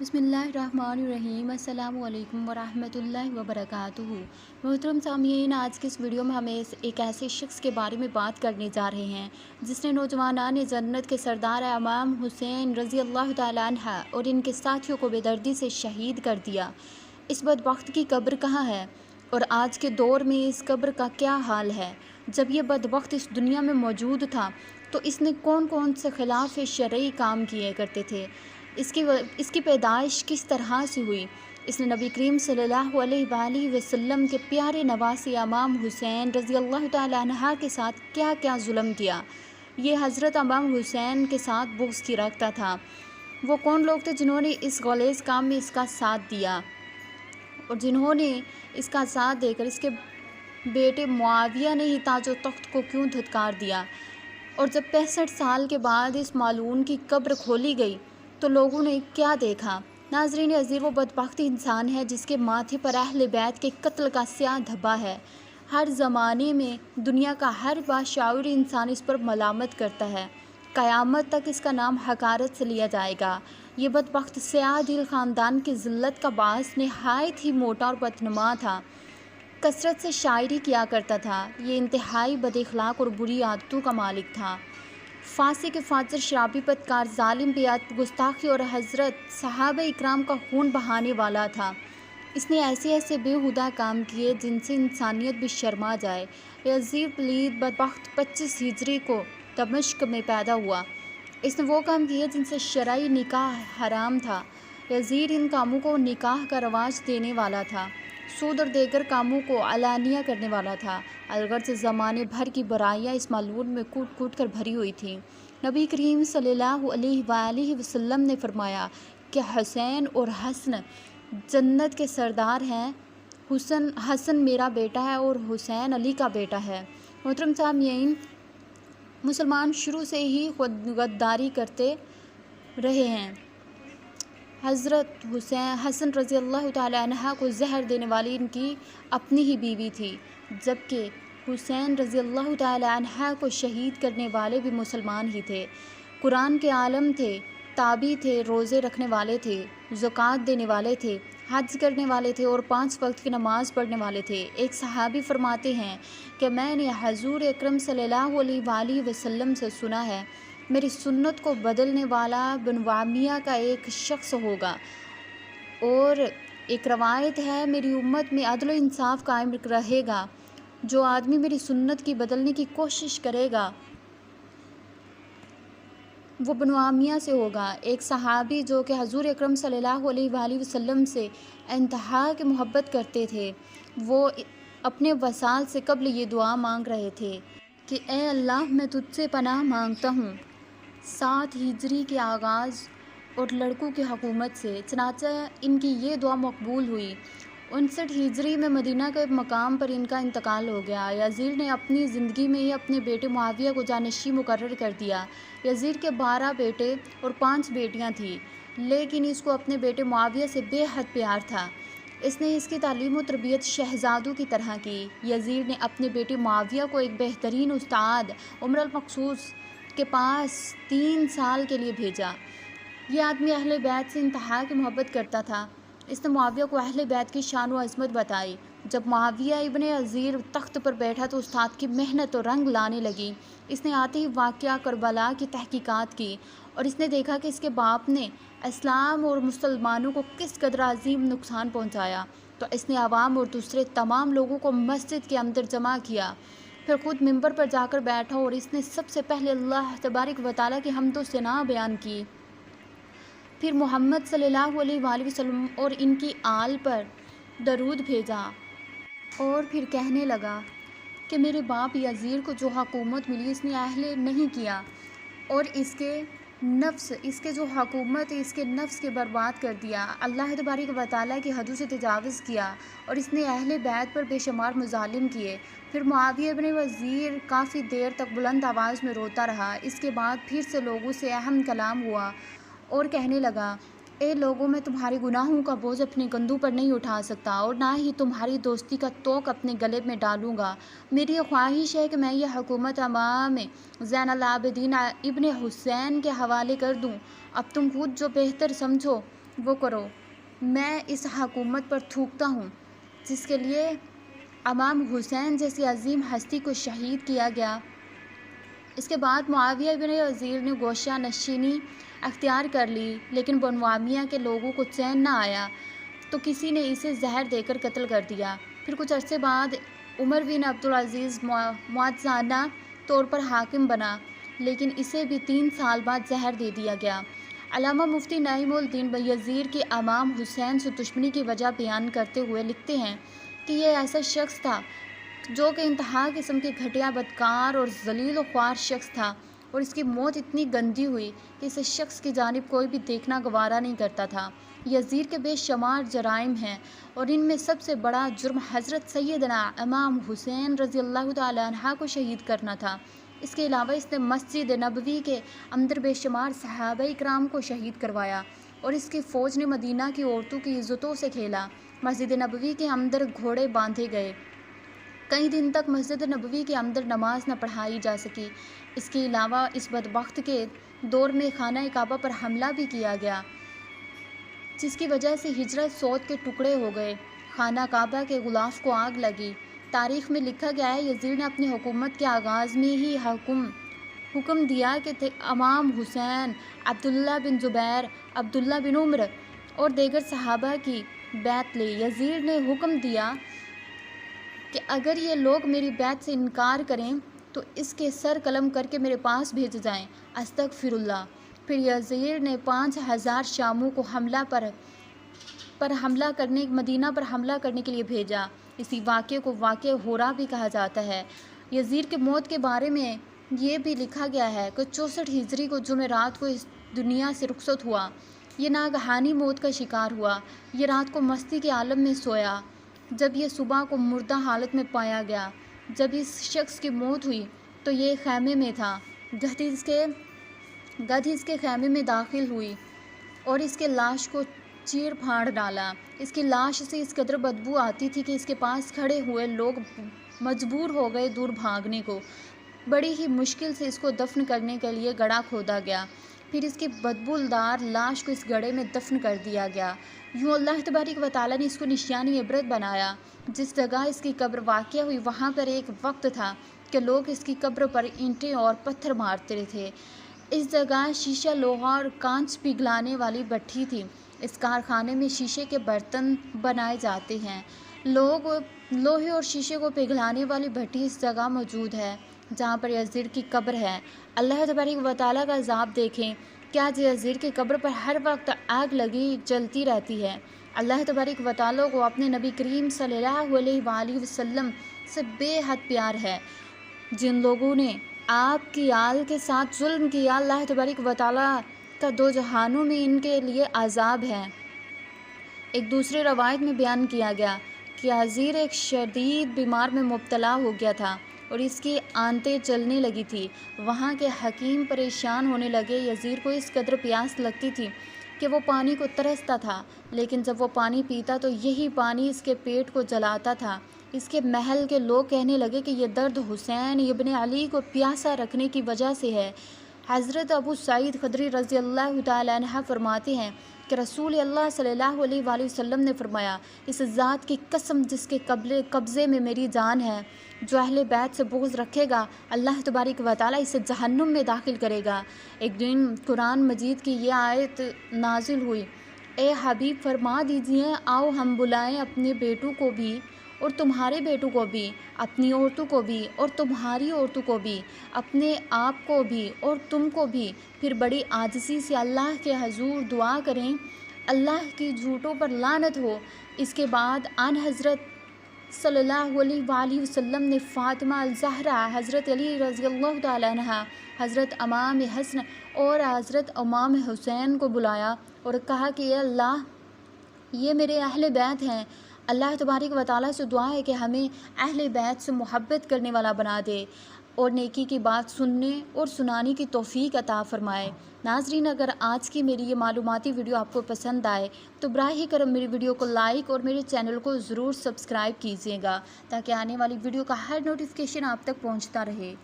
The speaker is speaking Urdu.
بسم اللہ الرحمن الرحیم۔ السلام علیکم ورحمۃ اللہ وبرکاتہ۔ محترم سامعین، آج کے اس ویڈیو میں ہمیں ایک ایسے شخص کے بارے میں بات کرنے جا رہے ہیں جس نے نوجوانان جنت کے سردار امام حسین رضی اللہ تعالیٰ عنہ اور ان کے ساتھیوں کو بے دردی سے شہید کر دیا۔ اس بدبخت کی قبر کہاں ہے اور آج کے دور میں اس قبر کا کیا حال ہے؟ جب یہ بدبخت اس دنیا میں موجود تھا تو اس نے کون کون سے خلاف شرعی کام کیے کرتے تھے؟ اس کی پیدائش کس طرح سے ہوئی؟ اس نے نبی کریم صلی اللہ علیہ وآلہ وسلم کے پیارے نواسی امام حسین رضی اللہ تعالیٰ عنہ کے ساتھ کیا کیا ظلم کیا؟ یہ حضرت امام حسین کے ساتھ بغض کی رکھتا تھا۔ وہ کون لوگ تھے جنہوں نے اس غلیظ کام میں اس کا ساتھ دیا اور جنہوں نے اس کا ساتھ دے کر اس کے بیٹے معاویہ نے ہی تاج و تخت کو کیوں دھتکار دیا؟ اور جب 65 سال کے بعد اس مالعون کی قبر کھولی گئی تو لوگوں نے کیا دیکھا؟ ناظرین عزیز، وہ بدبخت انسان ہے جس کے ماتھے پر اہل بیت کے قتل کا سیاہ دھبا ہے۔ ہر زمانے میں دنیا کا ہر باشعور انسان اس پر ملامت کرتا ہے۔ قیامت تک اس کا نام حقارت سے لیا جائے گا۔ یہ بدبخت سیاہ دل خاندان کی ذلت کا باعث نہایت ہی موٹا اور بدنما تھا۔ کثرت سے شاعری کیا کرتا تھا۔ یہ انتہائی بد اخلاق اور بری عادتوں کا مالک تھا۔ فاسق فاجر، شرابی، بدکار، ظالم، بیعت، گستاخی اور حضرت صحابہ اکرام کا خون بہانے والا تھا۔ اس نے ایسے بےہودہ کام کیے جن سے انسانیت بھی شرما جائے۔ یزید پلید بدبخت 25 ہجری کو دمشق میں پیدا ہوا۔ اس نے وہ کام کیے جن سے شرعی نکاح حرام تھا۔ یزید ان کاموں کو نکاح کا رواج دینے والا تھا۔ سود اور دیگر کاموں کو علانیہ کرنے والا تھا۔ الغرض زمانے بھر کی برائیاں اس ملعون میں کوٹ کوٹ کر بھری ہوئی تھیں۔ نبی کریم صلی اللہ علیہ وآلہ وسلم نے فرمایا کہ حسین اور حسن جنت کے سردار ہیں۔ حسن میرا بیٹا ہے اور حسین علی کا بیٹا ہے۔ محترم سامعین، مسلمان شروع سے ہی غداری کرتے رہے ہیں۔ حضرت حسن رضی اللہ تعالیٰ عنہ کو زہر دینے والی ان کی اپنی ہی بیوی تھی، جبکہ حسین رضی اللہ تعالیٰ عنہ کو شہید کرنے والے بھی مسلمان ہی تھے۔ قرآن کے عالم تھے، تابعی تھے، روزے رکھنے والے تھے، زکوٰۃ دینے والے تھے، حج کرنے والے تھے اور 5 وقت کی نماز پڑھنے والے تھے۔ ایک صحابی فرماتے ہیں کہ میں نے حضور اکرم صلی اللہ علیہ وآلہ وسلم سے سنا ہے، میری سنت کو بدلنے والا بنو امیہ کا ایک شخص ہوگا، اور ایک روایت ہے میری امت میں عدل و انصاف قائم رہے گا۔ جو آدمی میری سنت کی بدلنے کی کوشش کرے گا وہ بنو امیہ سے ہوگا۔ ایک صحابی جو کہ حضور اکرم صلی اللہ علیہ وآلہ وسلم سے انتہا کی محبت کرتے تھے، وہ اپنے وصال سے قبل یہ دعا مانگ رہے تھے کہ اے اللہ، میں تجھ سے پناہ مانگتا ہوں 7 ہجری کے آغاز اور لڑکوں کی حکومت سے۔ چنانچہ ان کی یہ دعا مقبول ہوئی۔ 59 ہجری میں مدینہ کے مقام پر ان کا انتقال ہو گیا۔ یزید نے اپنی زندگی میں ہی اپنے بیٹے معاویہ کو جانشین مقرر کر دیا۔ یزید کے 12 بیٹے اور 5 بیٹیاں تھیں، لیکن اس کو اپنے بیٹے معاویہ سے بے حد پیار تھا۔ اس نے اس کی تعلیم و تربیت شہزادوں کی طرح کی۔ یزید نے اپنے بیٹے معاویہ کو ایک بہترین استاد عمر المقصوص کے پاس 3 سال کے لیے بھیجا۔ یہ آدمی اہل بیت سے انتہا کی محبت کرتا تھا۔ اس نے معاویہ کو اہل بیت کی شان و عظمت بتائی۔ جب معاویہ ابن یزید تخت پر بیٹھا تو استاد کی محنت و رنگ لانے لگی۔ اس نے آتے ہی واقعہ کربلا کی تحقیقات کی اور اس نے دیکھا کہ اس کے باپ نے اسلام اور مسلمانوں کو کس قدر عظیم نقصان پہنچایا، تو اس نے عوام اور دوسرے تمام لوگوں کو مسجد کے اندر جمع کیا، پھر خود منبر پر جا کر بیٹھا اور اس نے سب سے پہلے اللہ تبارک و تعالیٰ کی حمد و ثنا بیان کی، پھر محمد صلی اللہ علیہ وآلہ وسلم اور ان کی آل پر درود بھیجا اور پھر کہنے لگا کہ میرے باپ یزید کو جو حکومت ملی اس نے اہل نہیں کیا اور اس کے جو حکومت ہے اس کے نفس کے برباد کر دیا۔ اللہ تبارک و تعالیٰ کی حدود سے تجاوز کیا اور اس نے اہل بیت پر بے شمار مظالم کیے۔ پھر معاویہ ابن یزید کافی دیر تک بلند آواز میں روتا رہا۔ اس کے بعد پھر سے لوگوں سے اہم کلام ہوا اور کہنے لگا، اے لوگوں، میں تمہارے گناہوں کا بوجھ اپنے کندھوں پر نہیں اٹھا سکتا اور نہ ہی تمہاری دوستی کا طوق اپنے گلے میں ڈالوں گا۔ میری یہ خواہش ہے کہ میں یہ حکومت امام زین العابدین ابن حسین کے حوالے کر دوں۔ اب تم خود جو بہتر سمجھو وہ کرو، میں اس حکومت پر تھوکتا ہوں جس کے لیے امام حسین جیسی عظیم ہستی کو شہید کیا گیا۔ اس کے بعد معاویہ بن یزید نے گوشہ نشینی اختیار کر لی، لیکن بنو معاویہ کے لوگوں کو چین نہ آیا تو کسی نے اسے زہر دے کر قتل کر دیا۔ پھر کچھ عرصے بعد عمر بن عبدالعزیز معتزانہ طور پر حاکم بنا، لیکن اسے بھی 3 سال بعد زہر دے دیا گیا۔ علامہ مفتی نعیم الدین یزید کی امام حسین سے دشمنی کی وجہ بیان کرتے ہوئے لکھتے ہیں کہ یہ ایسا شخص تھا جو کہ انتہا قسم کے گھٹیا، بدکار اور ذلیل و خوار شخص تھا، اور اس کی موت اتنی گندی ہوئی کہ اس شخص کی جانب کوئی بھی دیکھنا گوارا نہیں کرتا تھا۔ یزید کے بے شمار جرائم ہیں، اور ان میں سب سے بڑا جرم حضرت سیدنا امام حسین رضی اللہ تعالیٰ عنہ کو شہید کرنا تھا۔ اس کے علاوہ اس نے مسجد نبوی کے اندر بے شمار صحابہ کرام کو شہید کروایا، اور اس کی فوج نے مدینہ کی عورتوں کی عزتوں سے کھیلا۔ مسجد نبوی کے اندر گھوڑے باندھے گئے، کئی دن تک مسجد نبوی کے اندر نماز نہ پڑھائی جا سکی۔ اس کے علاوہ اس بدبخت کے دور میں خانہ کعبہ پر حملہ بھی کیا گیا، جس کی وجہ سے ہجرت سود کے ٹکڑے ہو گئے، خانہ کعبہ کے غلاف کو آگ لگی۔ تاریخ میں لکھا گیا ہے یزید نے اپنی حکومت کے آغاز میں ہی حکم دیا کہ امام حسین، عبداللہ بن زبیر، عبداللہ بن عمر اور دیگر صحابہ کی بیعت لے۔ یزید نے حکم دیا کہ اگر یہ لوگ میری بیعت سے انکار کریں تو اس کے سر قلم کر کے میرے پاس بھیج جائیں، استغفر اللہ۔ پھر یزید نے 5000 شامیوں کو مدینہ پر حملہ کرنے کے لیے بھیجا۔ اسی واقعے کو واقعہ ہورا بھی کہا جاتا ہے۔ یزید کے موت کے بارے میں یہ بھی لکھا گیا ہے کہ 64 ہجری کو جمعرات کو اس دنیا سے رخصت ہوا۔ یہ ناگہانی موت کا شکار ہوا۔ یہ رات کو مستی کے عالم میں سویا، جب یہ صبح کو مردہ حالت میں پایا گیا۔ جب اس شخص کی موت ہوئی تو یہ خیمے میں تھا، گدھ اس کے خیمے میں داخل ہوئی اور اس کے لاش کو چیر پھاڑ ڈالا۔ اس کی لاش سے اس قدر بدبو آتی تھی کہ اس کے پاس کھڑے ہوئے لوگ مجبور ہو گئے دور بھاگنے کو۔ بڑی ہی مشکل سے اس کو دفن کرنے کے لیے گڑھا کھودا گیا، پھر اس کی بدبودار لاش کو اس گڑھے میں دفن کر دیا گیا۔ یوں اللہ تبارک و تعالیٰ نے اس کو نشانی عبرت بنایا۔ جس جگہ اس کی قبر واقع ہوئی وہاں پر ایک وقت تھا کہ لوگ اس کی قبر پر اینٹیں اور پتھر مارتے تھے۔ اس جگہ شیشہ، لوہا اور کانچ پگھلانے والی بھٹی تھی۔ اس کارخانے میں شیشے کے برتن بنائے جاتے ہیں۔ لوہے اور شیشے کو پگھلانے والی بھٹی اس جگہ موجود ہے جہاں پر یزید کی قبر ہے۔ اللہ تبارک و تعالیٰ کا عذاب دیکھیں کہ آج یزید کی قبر پر ہر وقت آگ لگی جلتی رہتی ہے۔ اللہ تبارک و تعالیٰ کو اپنے نبی کریم صلی اللہ علیہ وآلہ وسلم سے بے حد پیار ہے۔ جن لوگوں نے آپ کی آل کے ساتھ ظلم کیا، اللہ تبارک و تعالیٰ کا 2 جہانوں میں ان کے لیے عذاب ہے۔ ایک دوسری روایت میں بیان کیا گیا کہ یزید ایک شدید بیمار میں مبتلا ہو گیا تھا اور اس کی آنتیں جلنے لگی تھی۔ وہاں کے حکیم پریشان ہونے لگے۔ یزید کو اس قدر پیاس لگتی تھی کہ وہ پانی کو ترستا تھا، لیکن جب وہ پانی پیتا تو یہی پانی اس کے پیٹ کو جلاتا تھا۔ اس کے محل کے لوگ کہنے لگے کہ یہ درد حسین ابن علی کو پیاسا رکھنے کی وجہ سے ہے۔ حضرت ابو سعید خدری رضی اللہ تعالیٰ عنہ فرماتے ہیں کہ رسول اللہ صلی اللہ علیہ وآلہ وسلم نے فرمایا، اس ذات کی قسم جس کے قبضے میں میری جان ہے، جو اہل بیت سے بغض رکھے گا اللہ تبارک و تعالیٰ اسے جہنم میں داخل کرے گا۔ ایک دن قرآن مجید کی یہ آیت نازل ہوئی، اے حبیب فرما دیجئے، آؤ ہم بلائیں اپنے بیٹوں کو بھی اور تمہارے بیٹوں کو بھی، اپنی عورتوں کو بھی اور تمہاری عورتوں کو بھی، اپنے آپ کو بھی اور تم کو بھی، پھر بڑی عاجزی سے اللہ کے حضور دعا کریں، اللہ کی جھوٹوں پر لعنت ہو۔ اس کے بعد آن حضرت صلی اللہ علیہ وآلہ وسلم نے فاطمہ الزہرا، حضرت علی رضی اللہ تعالیٰ عنہ، حضرت امام حسن اور حضرت امام حسین کو بلایا اور کہا کہ اے اللہ، یہ میرے اہل بیت ہیں، اللہ تبارک و تعالیٰ سے دعا ہے کہ ہمیں اہل بیت سے محبت کرنے والا بنا دے اور نیکی کی بات سننے اور سنانے کی توفیق عطا فرمائے۔ ناظرین، اگر آج کی میری یہ معلوماتی ویڈیو آپ کو پسند آئے تو براہ کرم میری ویڈیو کو لائک اور میرے چینل کو ضرور سبسکرائب کیجیے گا تاکہ آنے والی ویڈیو کا ہر نوٹیفیکیشن آپ تک پہنچتا رہے۔